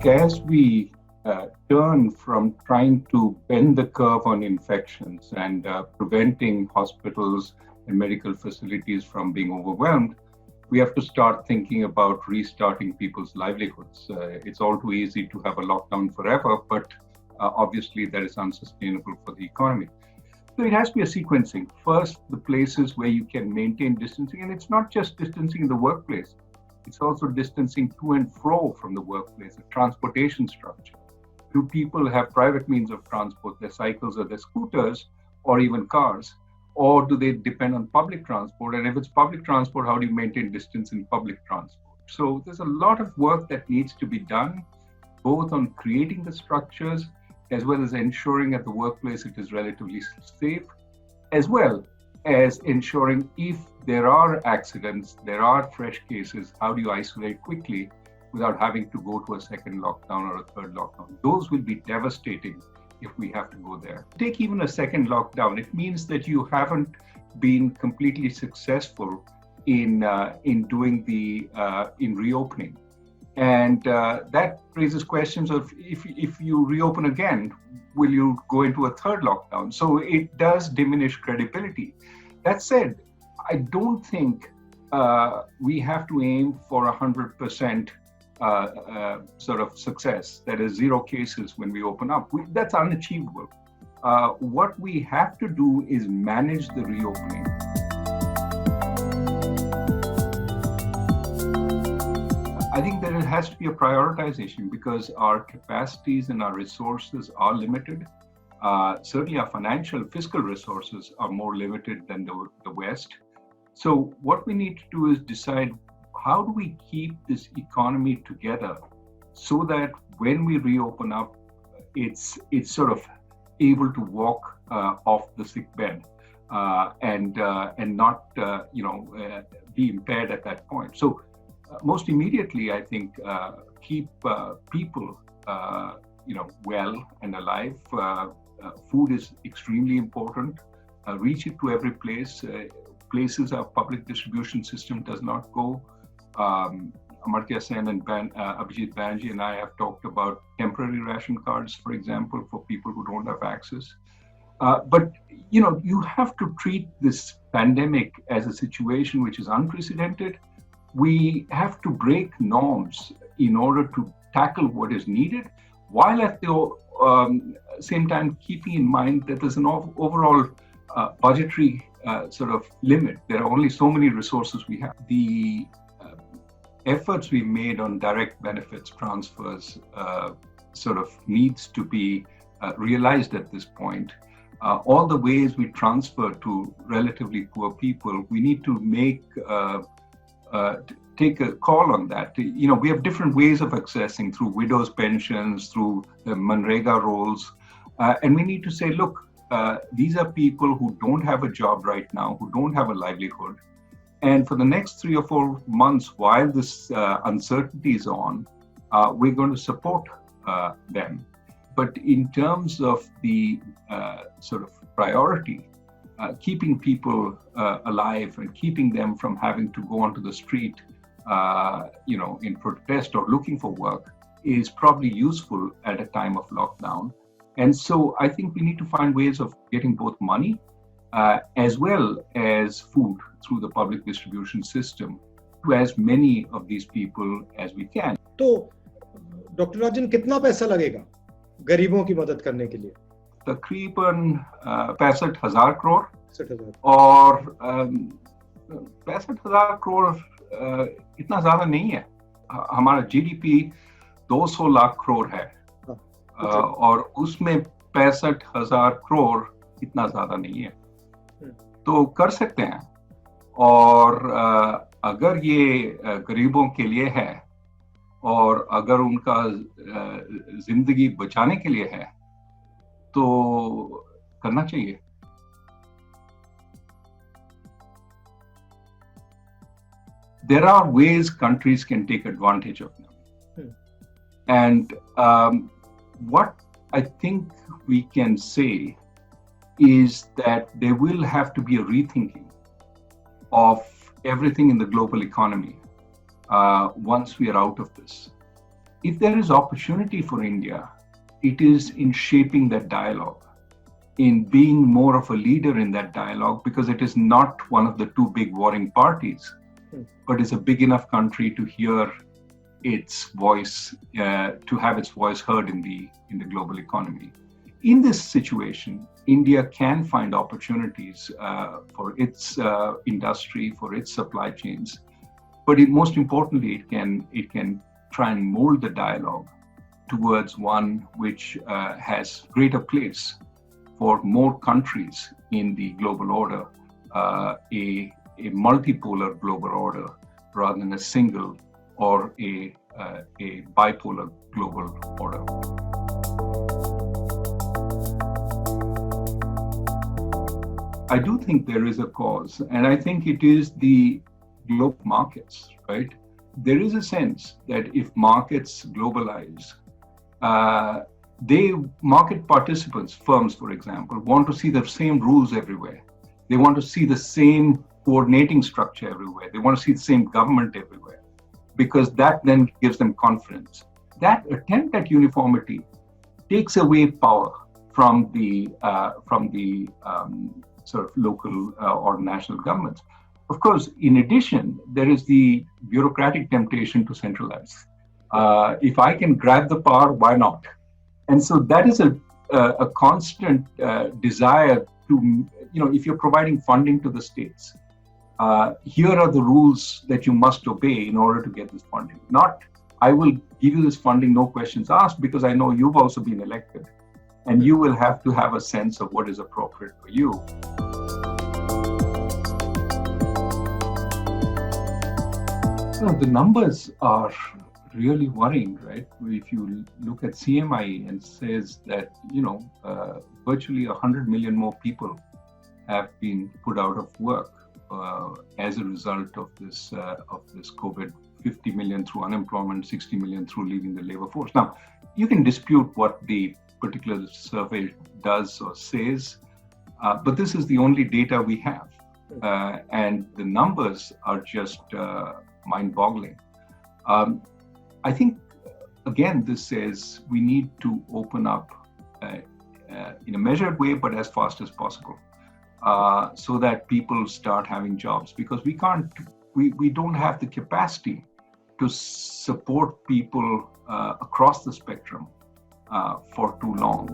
as we turn from trying to bend the curve on infections and preventing hospitals and medical facilities from being overwhelmed, we have to start thinking about restarting people's livelihoods. It's all too easy to have a lockdown forever, but obviously that is unsustainable for the economy. So it has to be a sequencing. First, the places where you can maintain distancing, and it's not just distancing in the workplace, it's also distancing to and fro from the workplace, the transportation structure. Do people have private means of transport, their cycles or their scooters, or even cars? Or do they depend on public transport? And if it's public transport, how do you maintain distance in public transport? So there's a lot of work that needs to be done, both on creating the structures, as well as ensuring at the workplace it is relatively safe, as well as ensuring if there are accidents, there are fresh cases, how do you isolate quickly without having to go to a second lockdown or a third lockdown? Those will be devastating if we have to go there. Take even a second lockdown, it means that you haven't been completely successful in reopening. And that raises questions of if you reopen again, will you go into a third lockdown? So it does diminish credibility. That said, I don't think we have to aim for 100% sort of success. That is 0 cases when we open up. That's unachievable. What we have to do is manage the reopening. I think that it has to be a prioritization because our capacities and our resources are limited. Certainly our fiscal resources are more limited than the West. So what we need to do is decide, how do we keep this economy together so that when we reopen up, it's sort of able to walk off the sick bed and not be impaired at that point. So most immediately, I think keep people well and alive. Food is extremely important. Reach it to every place. Places our public distribution system does not go. Amartya Sen and Abhijit Banerjee and I have talked about temporary ration cards, for example, for people who don't have access. But you have to treat this pandemic as a situation which is unprecedented. We have to break norms in order to tackle what is needed, while at the same time keeping in mind that there's an overall budgetary sort of limit. There are only so many resources we have. The efforts we made on direct benefits transfers sort of needs to be realized at this point. All the ways we transfer to relatively poor people, we need to take a call on that. We have different ways of accessing through widows' pensions, through the Manrega rolls, and we need to say, look, these are people who don't have a job right now, who don't have a livelihood. And for the next 3 or 4 months, while this uncertainty is on, we're going to support them. But in terms of the sort of priority, keeping people alive and keeping them from having to go onto the street, in protest or looking for work is probably useful at a time of lockdown. And so I think we need to find ways of getting both money as well as food through the public distribution system to as many of these people as we can. तो doctor राजन, कितना पैसा लगेगा गरीबों की मदद करने के लिए? तकरीबन 65,000 करोड़ 60,000 और 65,000 करोड़ इतना ज्यादा नहीं है. हमारा जीडीपी 200 लाख करोड़ है और उसमें 65,000 करोड़ इतना ज्यादा नहीं है, तो कर सकते हैं. और अगर ये गरीबों के लिए है और अगर उनका जिंदगी बचाने के लिए है तो करना चाहिए. There are ways countries can take advantage of them. And what I think we can say is that there will have to be a rethinking of everything in the global economy once we are out of this. if there is opportunity for India, it is in shaping that dialogue, in being more of a leader in that dialogue, because it is not one of the two big warring parties, but is a big enough country to hear its voice, to have its voice heard in the global economy. In this situation, India can find opportunities for its industry, for its supply chains, but most importantly, it can try and mold the dialogue towards one which has greater place for more countries in the global order, a multipolar global order rather than a single or a bipolar global order. I do think there is a cause, and I think it is the global markets, right? There is a sense that if markets globalize, market participants, firms, for example, want to see the same rules everywhere. They want to see the same coordinating structure everywhere. They want to see the same government everywhere, because that then gives them confidence. That attempt at uniformity takes away power from the sort of local or national governments. Of course, in addition, there is the bureaucratic temptation to centralize. If I can grab the power, why not? And so that is a constant desire to, if you're providing funding to the states, here are the rules that you must obey in order to get this funding. Not, I will give you this funding, no questions asked, because I know you've also been elected, and you will have to have a sense of what is appropriate for you. The numbers are really worrying, right? If you look at CMI and says that, virtually 100 million more people have been put out of work as a result of this COVID. 50 million through unemployment, 60 million through leaving the labor force. Now, you can dispute what the particular survey does or says, but this is the only data we have. And the numbers are just mind-boggling. I think, again, this says we need to open up in a measured way, but as fast as possible, so that people start having jobs, because we don't have the capacity to support people across the spectrum for too long.